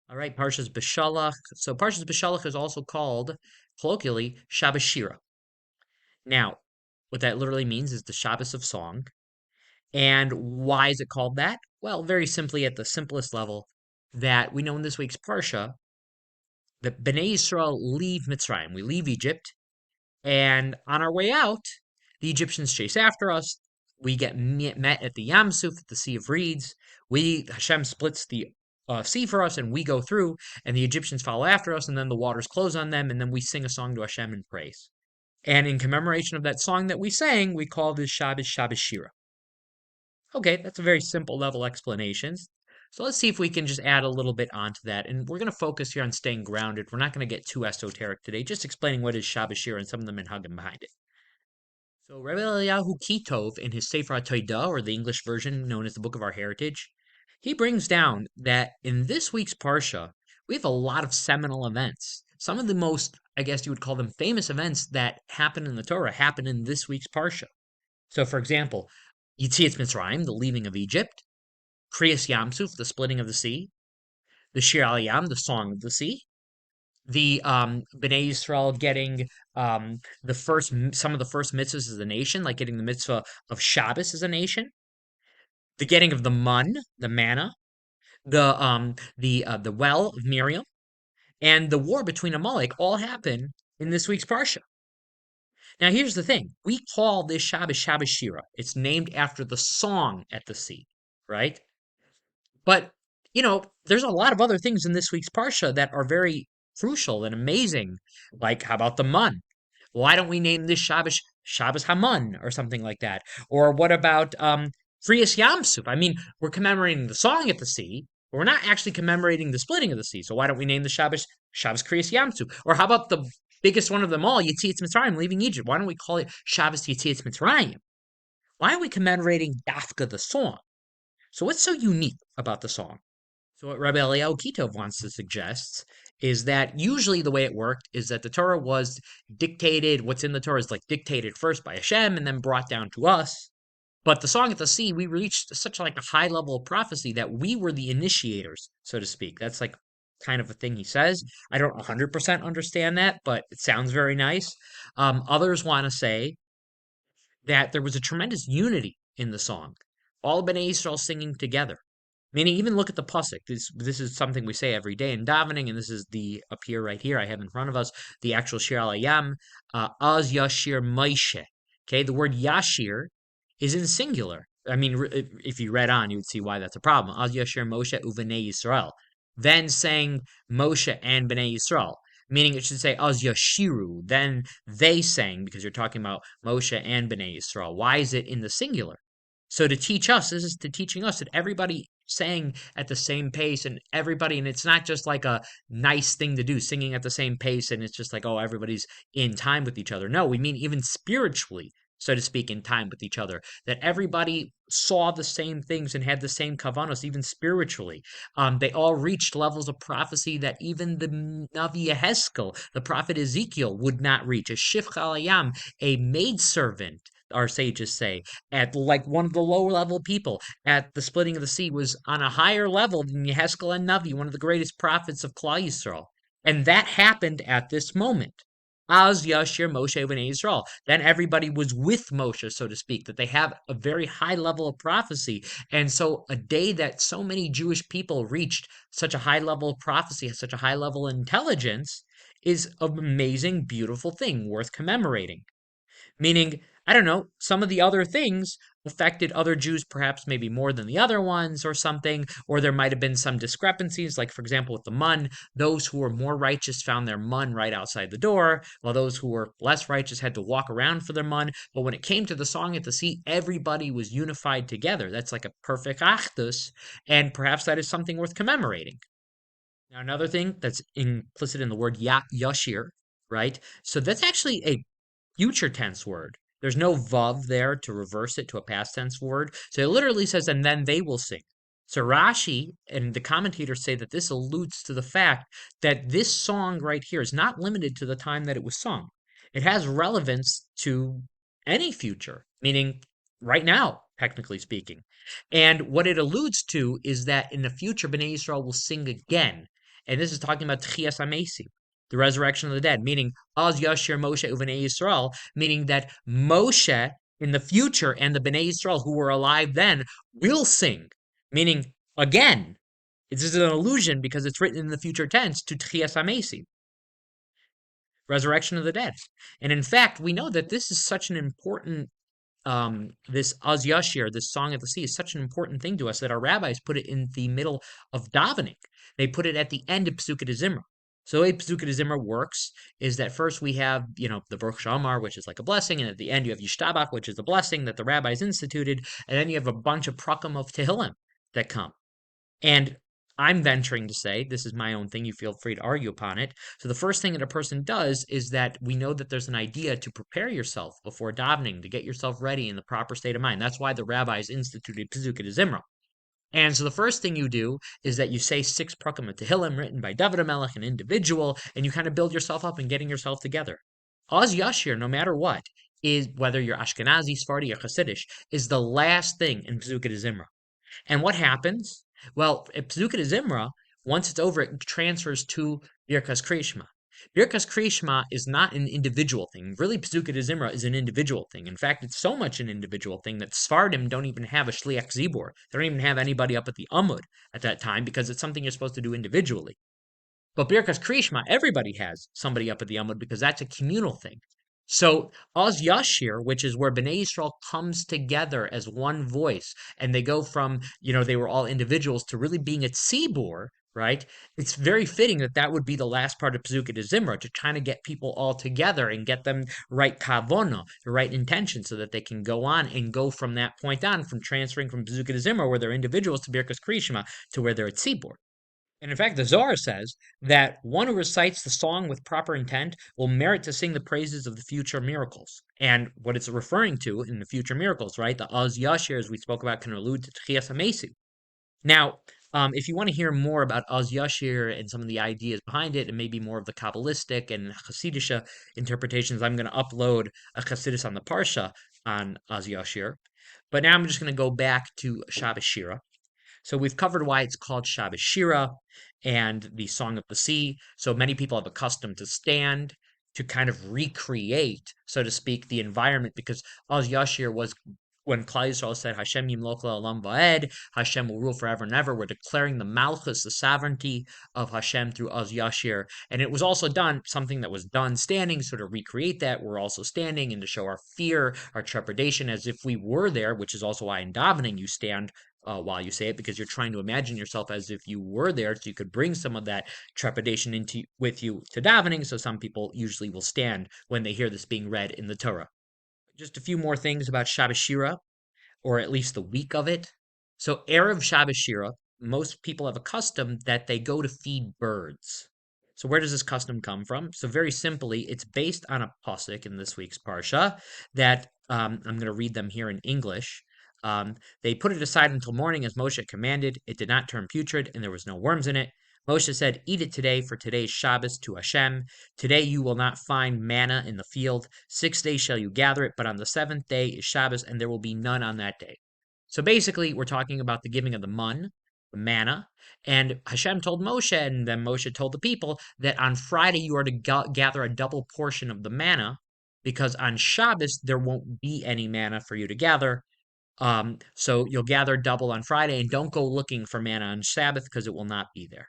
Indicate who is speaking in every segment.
Speaker 1: All right, Parshas Beshalach. So Parshas Beshalach is also called colloquially Shabbos Shira. Now, what that literally means is the Shabbos of song. And why is it called that? Well, very simply, at the simplest level, that we know in this week's Parsha, the Bnei Yisrael leave Mitzrayim. We leave Egypt, and on our way out, the Egyptians chase after us. We get met at the Yam Suf, at the Sea of Reeds. Hashem splits the sea for us, and we go through, and the Egyptians follow after us, and then the waters close on them, and then we sing a song to Hashem in praise. And in commemoration of that song that we sang, we call this Shabbos Shira. Okay, that's a very simple level explanation. So let's see if we can just add a little bit onto that. And we're going to focus here on staying grounded. We're not going to get too esoteric today, just explaining what is Shabbos Shira and some of the minhagim behind it. So Rabbi Eliyahu Kitov, in his Sefer HaTodah, or the English version known as the Book of Our Heritage, he brings down that in this week's Parsha, we have a lot of seminal events. Some of the most, I guess you would call them famous events that happen in the Torah happen in this week's Parsha. So, for example, Yetziat Mitzrayim, the leaving of Egypt, Kriyas Yamsuf, the splitting of the sea, the Shir Al Yam, the song of the sea, the Bnei Yisrael getting some of the first mitzvahs as a nation, like getting the mitzvah of Shabbos as a nation, the getting of the mun, the manna, the well of Miriam, and the war between Amalek all happen in this week's parsha. Now, here's the thing: we call this Shabbos Shabbos Shira. It's named after the song at the sea, right? But, there's a lot of other things in this week's Parsha that are very crucial and amazing. Like, how about the Mun? Why don't we name this Shabbos Shabbos Hamun or something like that? Or what about Kriyas Yamsuf? I mean, we're commemorating the song at the sea, but we're not actually commemorating the splitting of the sea. So why don't we name the Shabbos Shabbos Kriyas Yamsuf? Or how about the biggest one of them all, Yetziat Mitzrayim, leaving Egypt? Why don't we call it Shabbos Yetziat Mitzrayim? Why are we commemorating Dafka, the song? So what's so unique about the song? So what Rabbi Eliyahu Kitov wants to suggest is that usually the way it worked is that the Torah was dictated, what's in the Torah is like dictated first by Hashem and then brought down to us. But the song at the sea, we reached such like a high level of prophecy that we were the initiators, so to speak. That's like kind of a thing he says. I don't 100% understand that, but it sounds very nice. Others want to say that there was a tremendous unity in the song. All Bnei Israel singing together. Meaning, even look at the pasuk. This is something we say every day in davening, and this is the up here right here. I have in front of us the actual Shir Al Hayam, Az Yashir Moshe. Okay, the word Yashir is in singular. I mean, if you read on, you would see why that's a problem. Az Yashir Moshe uVnei Yisrael. Then saying Moshe and Bnei Yisrael, meaning it should say Az Yashiru. Then they sang, because you're talking about Moshe and Bnei Yisrael. Why is it in the singular? So to teach us, this is to teaching us that everybody sang at the same pace and it's not just like a nice thing to do, singing at the same pace, and it's just like, oh, everybody's in time with each other. No, we mean even spiritually, so to speak, in time with each other, that everybody saw the same things and had the same kavanos, even spiritually. They all reached levels of prophecy that even the Navi Yeheskel, the prophet Ezekiel, would not reach. A Shifch Alayam, a maidservant, our sages say, at like one of the lower level people at the splitting of the sea, was on a higher level than Yeheskel and Navi, one of the greatest prophets of Klal Yisrael. And that happened at this moment. Az Yashir Moshe Bnei Israel. Then everybody was with Moshe, so to speak, that they have a very high level of prophecy. And so a day that so many Jewish people reached such a high level of prophecy, such a high level of intelligence, is an amazing, beautiful thing worth commemorating. Meaning, I don't know, some of the other things affected other Jews perhaps maybe more than the other ones or something, or there might have been some discrepancies, like for example with the mun, those who were more righteous found their mun right outside the door, while those who were less righteous had to walk around for their mun. But when it came to the song at the sea, everybody was unified together. That's like a perfect achdus, and perhaps that is something worth commemorating. Now, another thing that's implicit in the word yashir, right? So that's actually a future tense word. There's no vav there to reverse it to a past tense word. So it literally says, and then they will sing. So Rashi and the commentators say that this alludes to the fact that this song right here is not limited to the time that it was sung. It has relevance to any future, meaning right now, technically speaking. And what it alludes to is that in the future, Bnei Israel will sing again. And this is talking about Tchias HaMesim, the resurrection of the dead, meaning Az Yashir Moshe Uvenei Yisrael, meaning that Moshe in the future and the Bnei Yisrael who were alive then will sing, meaning again. This is an allusion because it's written in the future tense to Tchias HaMesim, resurrection of the dead. And in fact, we know that this is such an important this Az Yashir, this Song of the Sea, is such an important thing to us that our rabbis put it in the middle of davening. They put it at the end of Pesukei de Zimra. So the way Pesukei de Zimra works is that first we have, the Baruch Shamar, which is like a blessing, and at the end you have Yishtabach, which is a blessing that the rabbis instituted, and then you have a bunch of prakim of Tehillim that come. And I'm venturing to say, this is my own thing, you feel free to argue upon it. So the first thing that a person does is that we know that there's an idea to prepare yourself before davening, to get yourself ready in the proper state of mind. That's why the rabbis instituted Pesukei de Zimra. And so the first thing you do is that you say 6 prakim of Tehillim written by David HaMelech, an individual, and you kind of build yourself up and getting yourself together. Az Yashir, no matter what, is whether you're Ashkenazi, Sephardi, or Hasidish, is the last thing in Pesukei de Zimra. And what happens? Well, at Pesukei de Zimra, once it's over, it transfers to Birkas Kriyishma. Birkas Kriyishma is not an individual thing. Really, Pesukei de Zimra is an individual thing. In fact, it's so much an individual thing that Sfardim don't even have a Shliach Zibor. They don't even have anybody up at the Amud at that time because it's something you're supposed to do individually. But Birkas Kriyishma, everybody has somebody up at the Amud because that's a communal thing. So Az Yashir, which is where Bnei Yisrael comes together as one voice, and they go from, they were all individuals to really being a tzibur, right? It's very fitting that that would be the last part of Pesukei de Zimra, to try to get people all together and get them right kavono, the right intention, so that they can go on and go from that point on, from transferring from Pesukei de Zimra, where they're individuals, to Birkas Kriyishma, to where they're a tzibur. And in fact, the Zohar says that one who recites the song with proper intent will merit to sing the praises of the future miracles. And what it's referring to in the future miracles, right? The Az Yashir, as we spoke about, can allude to Tchias HaMesim. Now, if you want to hear more about Az Yashir and some of the ideas behind it, and maybe more of the Kabbalistic and Hasidisha interpretations, I'm going to upload a Hasidus on the Parsha on Az Yashir. But now I'm just going to go back to Shabbos Shira. So we've covered why it's called Shabbos Shira and the Song of the Sea. So many people have accustomed to stand to kind of recreate, so to speak, the environment, because Az Yashir was when Klal Yisrael said Hashem Yimloch Le'olam Va'ed, Hashem will rule forever and ever. We're declaring the Malchus, the sovereignty of Hashem through Az Yashir. And it was also done, something that was done standing, so to recreate that, we're also standing and to show our fear, our trepidation, as if we were there, which is also why in davening you stand while you say it, because you're trying to imagine yourself as if you were there, so you could bring some of that trepidation with you to davening. So some people usually will stand when they hear this being read in the Torah. Just a few more things about Shabbos Shira, or at least the week of it. So Erev Shabbos Shira, most people have a custom that they go to feed birds. So where does this custom come from? So very simply, it's based on a pasuk in this week's parsha that I'm going to read them here in English. They put it aside until morning as Moshe commanded. It did not turn putrid, and there was no worms in it. Moshe said, "Eat it today, for today's Shabbos to Hashem. Today you will not find manna in the field. 6 days shall you gather it, but on the 7th day is Shabbos, and there will be none on that day." So basically, we're talking about the giving of the mun, the manna, and Hashem told Moshe, and then Moshe told the people that on Friday you are to gather a double portion of the manna, because on Shabbos there won't be any manna for you to gather. So you'll gather double on Friday, and don't go looking for manna on Sabbath, because it will not be there.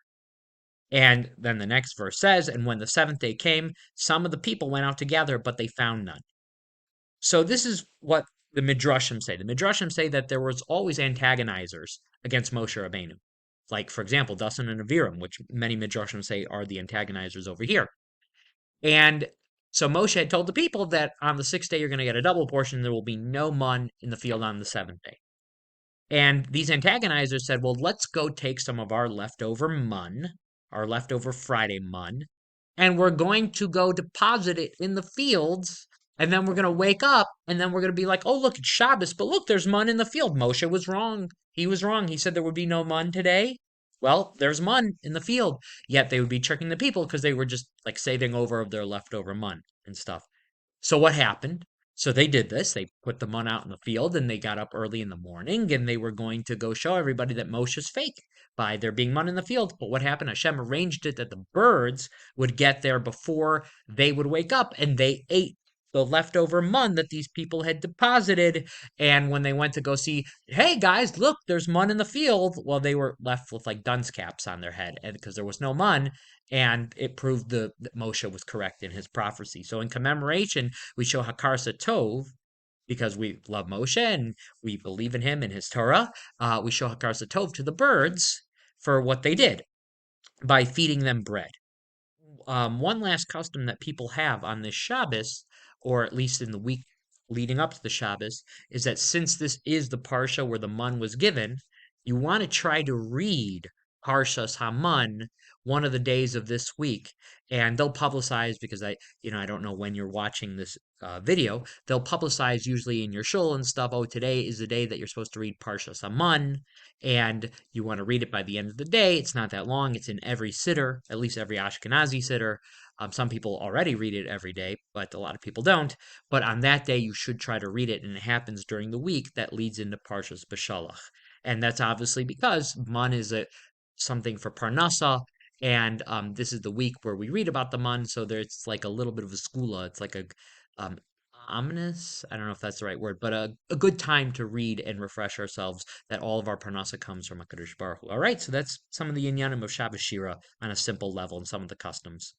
Speaker 1: And then the next verse says, "And when the 7th day came, some of the people went out to gather, but they found none." So this is what the Midrashim say. The Midrashim say that there was always antagonizers against Moshe Rabbeinu. Like, for example, Dasan and Aviram, which many Midrashim say are the antagonizers over here. And so Moshe had told the people that on the 6th day you're going to get a double portion. There will be no mun in the field on the 7th day. And these antagonizers said, well, let's go take some of our leftover mun, our leftover Friday mun, and we're going to go deposit it in the fields, and then we're going to wake up, and then we're going to be like, oh, look, it's Shabbos, but look, there's mun in the field. Moshe was wrong. He was wrong. He said there would be no mun today. Well, there's mun in the field. Yet they would be tricking the people because they were just like saving over of their leftover mun and stuff. So what happened? So they did this. They put the mun out in the field and they got up early in the morning and they were going to go show everybody that Moshe's fake by there being mun in the field. But what happened? Hashem arranged it that the birds would get there before they would wake up and they ate the leftover mun that these people had deposited. And when they went to go see, hey guys, look, there's mun in the field. Well, they were left with like dunce caps on their head and because there was no mun. And it proved that Moshe was correct in his prophecy. So in commemoration, we show Hakarsa Tov because we love Moshe and we believe in him and his Torah. We show Hakarsa Tov to the birds for what they did by feeding them bread. One last custom that people have on this Shabbos, or at least in the week leading up to the Shabbos, is that since this is the Parsha where the mun was given, you want to try to read Parshas Haman one of the days of this week, and they'll publicize because I don't know when you're watching this video. They'll publicize usually in your shul and stuff. Oh, today is the day that you're supposed to read Parshas Haman, and you want to read it by the end of the day. It's not that long. It's in every siddur, at least every Ashkenazi siddur. Some people already read it every day, but a lot of people don't. But on that day, you should try to read it, and it happens during the week that leads into Parshas Beshalach. And that's obviously because man is something for Parnasa, and this is the week where we read about the man, so there's like a little bit of a skula. It's like a um, ominous, I don't know if that's the right word, but a good time to read and refresh ourselves that all of our parnasa comes from HaKadosh Baruch Hu. All right, so that's some of the inyanim of Shabbos Shira on a simple level and some of the customs.